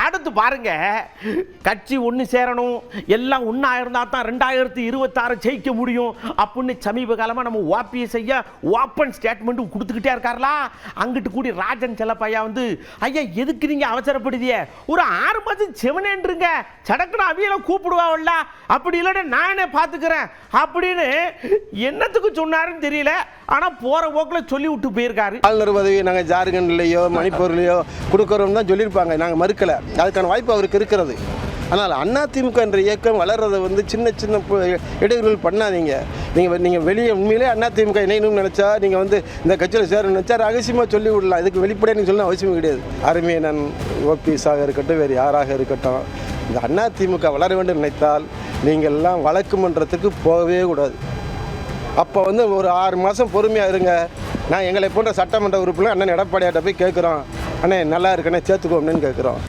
அடுத்து பாருங்க, கட்சி ஒன்று சேரணும், எல்லாம் ஒன்றா இருந்தால் தான் 2026 ஜெயிக்க முடியும் அப்படின்னு சமீப காலமாக நம்ம ஓபிஎஸ் ஐயா ஓப்பன் ஸ்டேட்மெண்ட் கொடுத்துக்கிட்டே இருக்காருலா. அங்கிட்டு கூடி ராஜன் செல்லப்பையா வந்து, ஐயா எதுக்கு நீங்கள் அவசரப்படுதிய, ஒரு 6 மாதம் செவனேன்றுங்க, சடக்குன்னு அவியலை கூப்பிடுவாங்கல்ல, அப்படி இல்லைன்னா நானே பார்த்துக்கிறேன் அப்படின்னு என்னத்துக்கு சொன்னாருன்னு தெரியல. ஆனால் போகிற போக்கில் சொல்லி விட்டு போயிருக்காரு. ஆளுநர் பதவி நாங்கள் ஜார்க்கண்ட்லேயோ மணிப்பூர்லேயோ கொடுக்குறோம் தான் சொல்லியிருப்பாங்க, நாங்கள் மறுக்கலை. அதுக்கான வாய்ப்பு அவருக்கு இருக்கிறது. ஆனால் அதிமுக என்ற இயக்கம் வளர்றதை வந்து சின்ன சின்ன இடையூறுகள் பண்ணாதீங்க. நீங்கள் வெளியே உண்மையிலே அதிமுக இணையணும்னு நினச்சா நீங்கள் வந்து இந்த கட்சியில் சேரணும்னு நினச்சா ரகசியமாக சொல்லி விடலாம். இதுக்கு வெளிப்படையாக நீங்கள் சொல்லணும் அவசியம் கிடையாது. அருமையனன் ஓபிஎஸ்ஸாக இருக்கட்டும், வேறு யாராக இருக்கட்டும், இந்த அதிமுக வளர வேண்டும் நினைத்தால் நீங்கள் எல்லாம் வழக்கு மன்றத்துக்கு போகவே கூடாது. அப்போ வந்து ஒரு 6 மாதம் பொறுமையாக இருங்க. நான் எங்களை போன்ற சட்டமன்ற உறுப்பினர் அண்ணன் எடப்பாடியார்ட்ட போய் கேட்குறோம், அண்ணே நல்லா இருக்கண்ணே சேர்த்துக்கோ அப்படின்னு கேட்குறோம்.